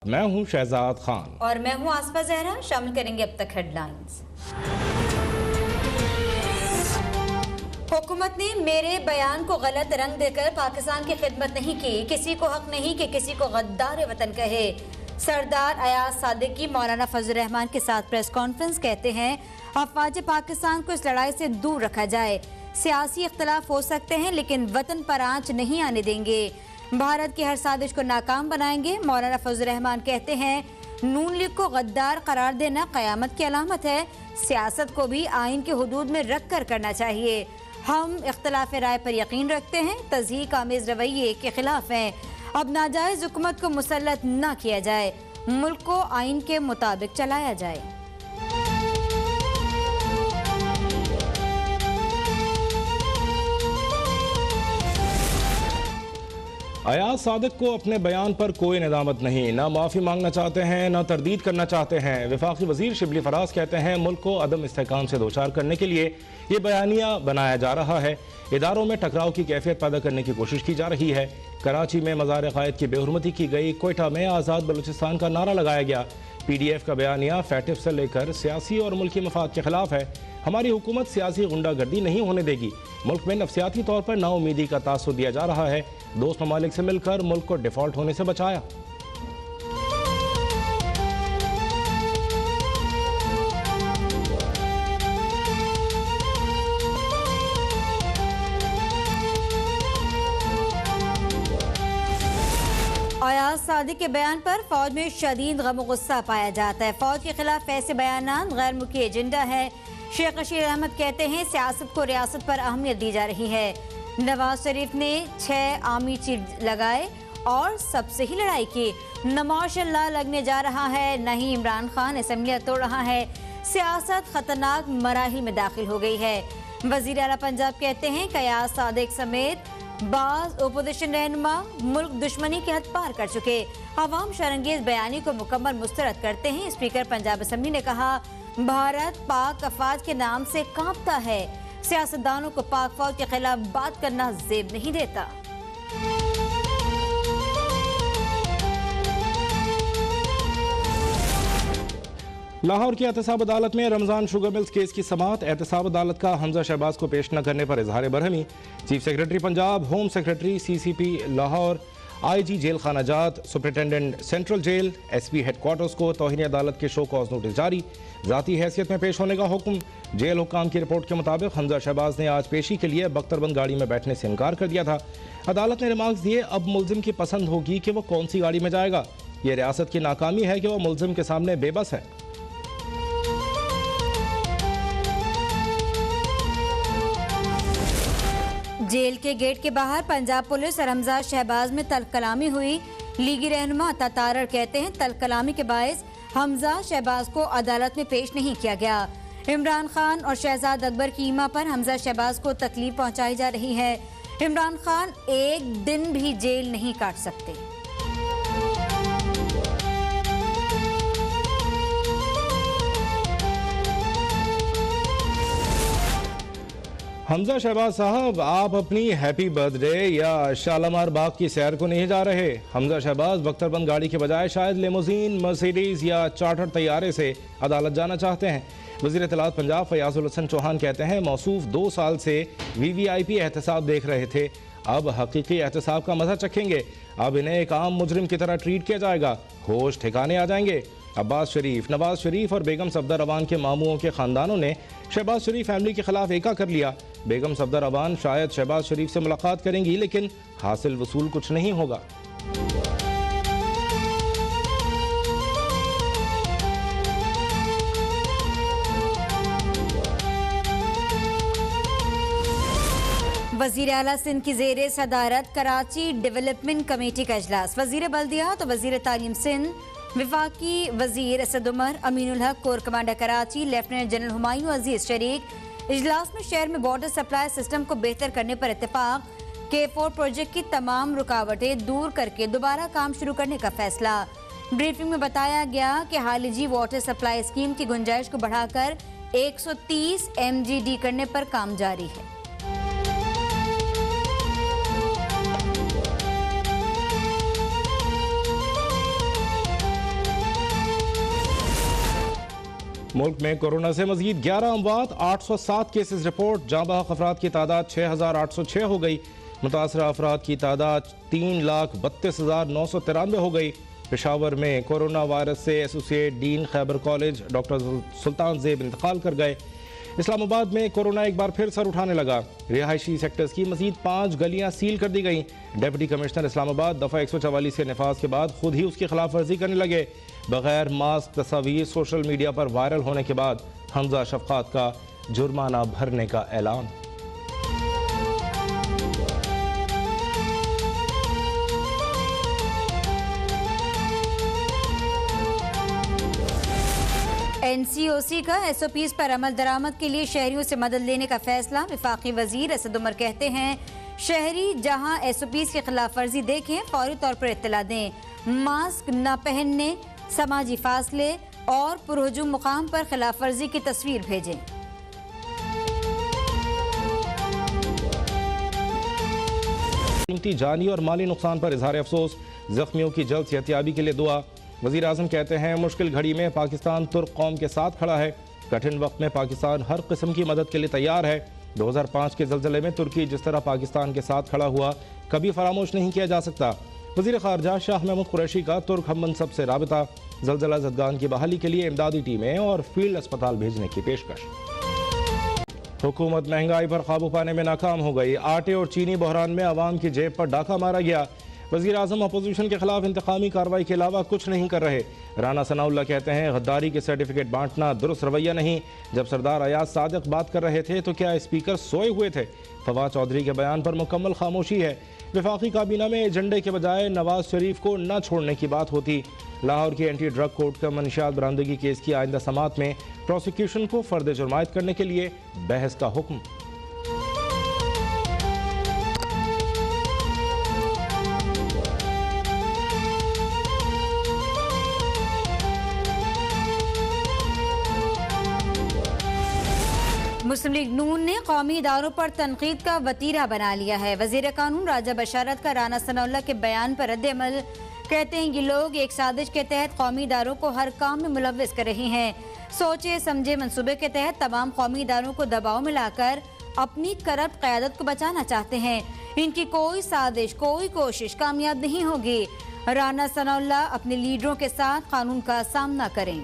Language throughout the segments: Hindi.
मैं हूं शहजाद खान और मैं हूं आसफा जहरा। शामिल करेंगे अब तक हेडलाइंस। हुकूमत ने मेरे बयान को गलत रंग देकर पाकिस्तान की खिदमत नहीं की। किसी को हक नहीं कि किसी को गद्दार वतन कहे। सरदार अयाज सादिकी मौलाना फजल रहमान के साथ प्रेस कॉन्फ्रेंस कहते हैं अफवाज पाकिस्तान को इस लड़ाई से दूर रखा जाए। सियासी इख्तलाफ हो सकते हैं लेकिन वतन पर आंच नहीं आने देंगे। भारत की हर साजिश को नाकाम बनाएंगे। मौलाना फजल रहमान कहते हैं नून लीग को गद्दार करार देना क़यामत की अलामत है। सियासत को भी आइन के हुदूद में रख कर करना चाहिए। हम इख्तलाफ राय पर यकीन रखते हैं, तज़हीक आमेज़ रवैये के खिलाफ हैं। अब नाजायज़ हुकूमत को मुसल्लत न किया जाए, मुल्क को आइन के मुताबिक चलाया जाए। अयाज सादिक को अपने बयान पर कोई निदामत नहीं, ना माफ़ी मांगना चाहते हैं ना तरदीद करना चाहते हैं। वफाकी वजीर शिबली फराज कहते हैं मुल्क को अदम इस्तेहकाम से दोचार करने के लिए ये बयानिया बनाया जा रहा है। इदारों में टकराव की कैफियत पैदा करने की कोशिश की जा रही है। कराची में मज़ार क़ायद की बेहुरमती की गई। कोयटा में आज़ाद बलूचिस्तान का नारा लगाया गया। PDF का बयानिया फैटिव से लेकर सियासी और मुल्की मफाद के खिलाफ है। हमारी हुकूमत सियासी गुंडागर्दी नहीं होने देगी। मुल्क में नफसियाती तौर पर नाउमीदी का तासुर दिया जा रहा है। दोस्त ममालिक से मिलकर मुल्क को डिफॉल्ट होने से बचाया। अयाज सादिक के बयान पर फौज में शदीद गम गुस्सा पाया जाता है। फौज के खिलाफ ऐसे बयान गैर मुल्की एजेंडा है। शेख रशीद अहमद कहते हैं सियासत को रियासत पर अहमियत दी जा रही है। नवाज शरीफ ने 6 आर्मी चीफ लगाए और सबसे ही लड़ाई की। न माशाल्लाह लगने जा रहा है, न ही इमरान खान असम्बलियां तोड़ रहा है। सियासत खतरनाक मराहिल में दाखिल हो गई है। वजीर आला पंजाब कहते हैं कि अयाज सादिक समेत बाज ओपोजिशन रहनुमा मुल्क दुश्मनी की हद पार कर चुके। अवाम शरंगेज बयानी को मुकम्मल मुस्तरद करते हैं। स्पीकर पंजाब असम्बली ने कहा भारत पाक अफवाज के नाम से कांपता है। सियासतदानों को पाक फौज के खिलाफ बात करना जेब नहीं देता। लाहौर की एहतसाब अदालत में रमजान शुगर मिल्स केस की समाअत। एहतसाब अदालत का हमजा शहबाज को पेश न करने पर इजहार बरहमी। Chief secretary Punjab, home secretary CCP Lahore, IG jail खाना जात, superintendent central jail, SP headquarters को तौहीन अदालत के शो कॉज नोटिस जारी। ज़ाती हैसियत में पेश होने का हुक्म। जेल हुक्काम की रिपोर्ट के मुताबिक हमजा शहबाज ने आज पेशी के लिए बख्तरबंद गाड़ी में बैठने से इनकार कर दिया था। अदालत ने रिमार्क्स दिए अब मुलजिम की पसंद होगी कि वो कौन सी गाड़ी में जाएगा। ये रियासत की नाकामी है कि वह मुलजिम के सामने बेबस है। जेल के गेट के बाहर पंजाब पुलिस और हमजा शहबाज में तल्ख कलामी हुई। लीगी रहनुमा तातारर कहते हैं तल्ख कलामी के बायस हमजा शहबाज को अदालत में पेश नहीं किया गया। इमरान खान और शहजाद अकबर की ईमा पर हमजा शहबाज को तकलीफ पहुंचाई जा रही है। इमरान खान एक दिन भी जेल नहीं काट सकते। हमजा शहबाज साहब आप अपनी हैप्पी बर्थडे या शालामार बाग की सैर को नहीं जा रहे। हमजा शहबाज बख्तरबंद गाड़ी के बजाय शायद लेमोजीन, मर्सिडीज या चार्टर तैयारे से अदालत जाना चाहते हैं। वज़ीर इत्तलात पंजाब फयाजुल हसन चौहान कहते हैं मौसूफ 2 साल से VVIP एहतसाब देख रहे थे, अब हकीकी एहतसाब का मज़ा चखेंगे। अब इन्हें एक आम मुजरिम की तरह ट्रीट किया जाएगा, होश ठिकाने आ जाएंगे। अब्बास शरीफ, नवाज शरीफ और बेगम सफदर रवान के मामूओं के खानदानों ने शहबाज शरीफ फैमिली के खिलाफ एका कर लिया। बेगम सफदर रवान शायद शहबाज शरीफ से मुलाकात करेंगी लेकिन हासिल वसूल कुछ नहीं होगा। वजीर आला सिंध की ज़ेरे सदारत कराची डेवलपमेंट कमेटी का इजलास। वजीर बल्दियात और वजीर तालीम सिंध, विफाकी वजीर Asad Umar, Aminul Haq, corps commander Karachi, lieutenant general Humayun Aziz शरीक। इजलास में शहर में वाटर सप्लाई सिस्टम को बेहतर करने पर इत्तेफाक। K4 प्रोजेक्ट की तमाम रुकावटें दूर करके दोबारा काम शुरू करने का फैसला। ब्रीफिंग में बताया गया कि हालिजी वाटर सप्लाई स्कीम की गुंजाइश को बढ़ाकर 130 MGD करने पर काम जारी है। मुल्क में कोरोना से मजीद 11 अमवात, 807 केसेस रिपोर्ट। जाँ बहक अफराद की तादाद 6,806 हो गई। मुतासरा अफराद की तादाद 3,32,993 हो गई। पेशावर में कोरोना वायरस से associate dean Khyber college doctor Sultan Zeb इंतकाल कर गए। इस्लामाबाद में कोरोना एक बार फिर सर उठाने लगा। रिहायशी सेक्टर्स की मजीद 5 गलियां सील कर दी गई। डिप्टी कमिश्नर इस्लामाबाद दफ़ा 144 के नफाज के बाद खुद ही उसकी खिलाफ वर्जी करने लगे। बगैर मास्क तस्वीर सोशल मीडिया पर वायरल होने के बाद हमजा शफकात का जुर्माना भरने का ऐलान। NCOC का SOPs पर अमल दरामद के लिए शहरियों से मदद लेने का फैसला। वफाकी वजीर असद उमर कहते हैं शहरी जहां SOPs की खिलाफ वर्जी देखें फौरी तौर पर इत्तला दें। मास्क न पहनने, समाजी फासले और पुरहुजूम मुकाम पर खिलाफ वर्जी की तस्वीर भेजें। जानी और माली नुकसान पर इजहार अफसोस। जख्मियों की जल्द सेहतयाबी के लिए दुआ। वज़ीर आज़म कहते हैं मुश्किल घड़ी में पाकिस्तान तुर्क कौम के साथ खड़ा है। कठिन वक्त में पाकिस्तान हर किस्म की मदद के लिए तैयार है। 2005 के ज़लज़ले में तुर्की जिस तरह पाकिस्तान के साथ खड़ा हुआ कभी फरामोश नहीं किया जा सकता। वज़ीर ख़ारजा शाह महमूद कुरैशी का तुर्क हम मनसब से राबिता। ज़लज़ला ज़दगान की बहाली के लिए इमदादी टीमें और फील्ड अस्पताल भेजने की पेशकश। हुकूमत महंगाई पर काबू पाने में नाकाम हो गई। आटे और चीनी बहरान में अवाम की जेब पर डाका मारा गया। वज़ीर आज़म अपोजिशन के खिलाफ इंतकामी कार्रवाई के अलावा कुछ नहीं कर रहे। राना सनाउल्लाह कहते हैं गद्दारी के सर्टिफिकेट बांटना दुरुस्त रवैया नहीं। जब सरदार अयाज सादिक बात कर रहे थे तो क्या स्पीकर सोए हुए थे? फवाद चौधरी के बयान पर मुकम्मल खामोशी है। वफाकी काबीना में एजेंडे के बजाय नवाज शरीफ को न छोड़ने की बात होती। लाहौर की एंटी ड्रग कोर्ट का मनशियात बरामदगी केस की आइंदा समात में प्रोसिक्यूशन को फर्द जुर्मायत करने के लिए बहस का हुक्म। मुस्लिम लीग नून ने कौमी इदारों पर तनकीद का वतीरा बना लिया है। वजीर कानून राजा बशारत का राना सनाउल्लाह के बयान पर रद्द-ए-अमल। कहते हैं ये लोग एक साजिश के तहत कौमी इदारों को हर काम में मुलव्विस कर रहे हैं। सोचे समझे मंसूबे के तहत तमाम कौमी इदारों को दबाव में लाकर अपनी करप्ट क़यादत को बचाना चाहते हैं। इनकी कोई साजिश, कोई कोशिश कामयाब नहीं होगी। राना सनाउल्लाह अपने लीडरों के साथ कानून का सामना करें।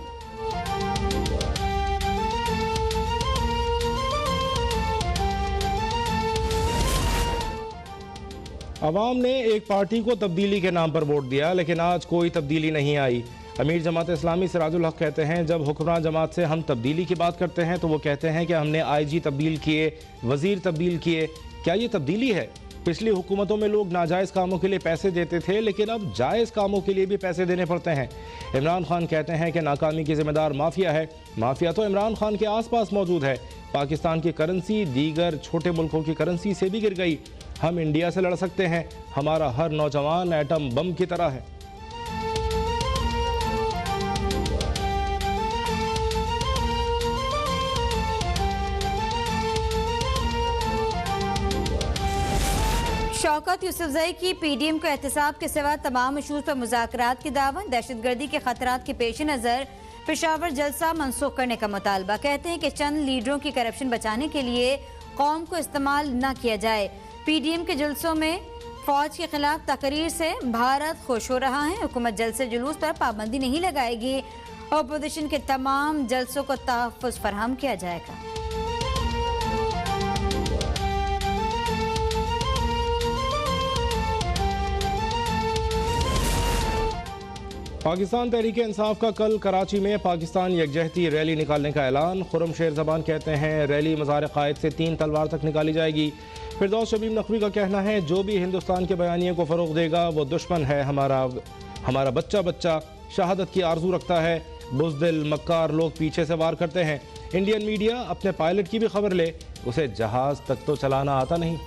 अवाम ने एक पार्टी को तब्दीली के नाम पर वोट दिया, लेकिन आज कोई तब्दीली नहीं आई। अमीर जमात इस्लामी सिराजुल हक कहते हैं जब हुक्मरान जमात से हम तब्दीली की बात करते हैं तो वो कहते हैं कि हमने IG तब्दील किए, वजीर तब्दील किए। क्या ये तब्दीली है? पिछली हुकूमतों में लोग नाजायज़ कामों के लिए पैसे देते थे, लेकिन अब जायज़ कामों के लिए भी पैसे देने पड़ते हैं। इमरान खान कहते हैं कि नाकामी की जिम्मेदार माफिया है। माफिया तो इमरान खान के आसपास मौजूद है। पाकिस्तान की करेंसी दीगर छोटे मुल्कों की करेंसी से भी गिर गई। हम इंडिया से लड़ सकते हैं। हमारा हर नौजवान एटम बम की तरह है। शौकत यूसुफजई की PDM को एहतसाब के सिवा तमाम इशूज पर मुज़ाकरात की दावत। दहशतगर्दी के खतरात के पेश नज़र पेशावर जलसा मनसूख करने का मुतालबा। कहते हैं कि चंद लीडरों की करप्शन बचाने के लिए कौम को इस्तेमाल न किया जाए। PDM के जुलसों में फौज के खिलाफ तकरीर से भारत खुश हो रहा है। हुकूमत जलसे जुलूस पर पाबंदी नहीं लगाएगी। अपोजिशन के तमाम जलसों को तहफ़्फ़ुज़ फराहम किया जाएगा। पाकिस्तान तहरीक इंसाफ का कल कराची में पाकिस्तान यकजहती रैली निकालने का ऐलान। खुर्रम शेर ज़बान कहते हैं रैली मज़ार क़ायद से 3 तलवार तक निकाली जाएगी। फिरदौस शमीम नकवी का कहना है जो भी हिंदुस्तान के बयानिए को फ़रोग़ देगा वो दुश्मन है। हमारा बच्चा बच्चा शहादत की आरजू रखता है। बुज़दिल मक्कार लोग पीछे से वार करते हैं। इंडियन मीडिया अपने पायलट की भी खबर ले, उसे जहाज़ तक तो चलाना आता नहीं।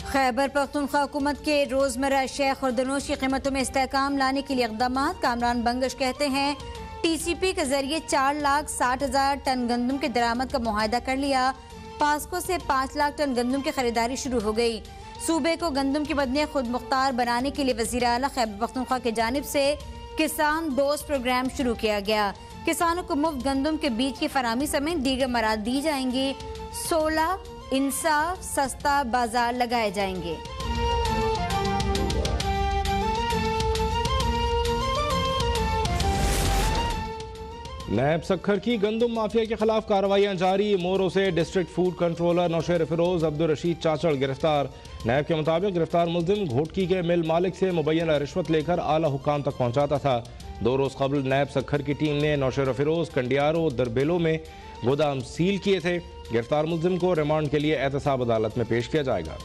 खैबर पख्तूनख्वा हुकूमत के रोज़मर्रा अशिया खुर्दनोश की कीमतों में इस्तेहकाम लाने के लिए इक़दाम। कामरान बंगश कहते हैं TCP के जरिए 4,60,000 टन गंदम के दरामद का मुआहदा कर लिया। पास्को से 5 लाख टन गंदम की खरीदारी शुरू हो गई। सूबे को गंदम की बदले खुद मुख्तार बनाने के लिए वज़ीर आला खैबर पख्तूनख्वा की जानिब से किसान दोस्त प्रोग्राम शुरू किया गया। किसानों को मुफ्त गंदम के बीज की फराहमी समेत दीगर मराद दी जाएंगी। 16 इंसाफ सस्ता बाजार लगाए जाएंगे। नैब सखर की गंदम माफिया के खिलाफ कार्रवाइयां जारी। मोरो से district food controller Naushahro Feroze Abdul Rashid Chachar गिरफ्तार। नैब के मुताबिक गिरफ्तार मुलजिम घोटकी के मिल मालिक से मुबैना रिश्वत लेकर आला हुकाम तक पहुंचाता था। 2 रोज कबल नैब सखर की टीम ने नौशेर फिरोज, कंडियारो, दरबेलो में गोदाम सील किए थे। गिरफ्तार मुलजिम को रिमांड के लिए एहतसाब अदालत में पेश किया जाएगा।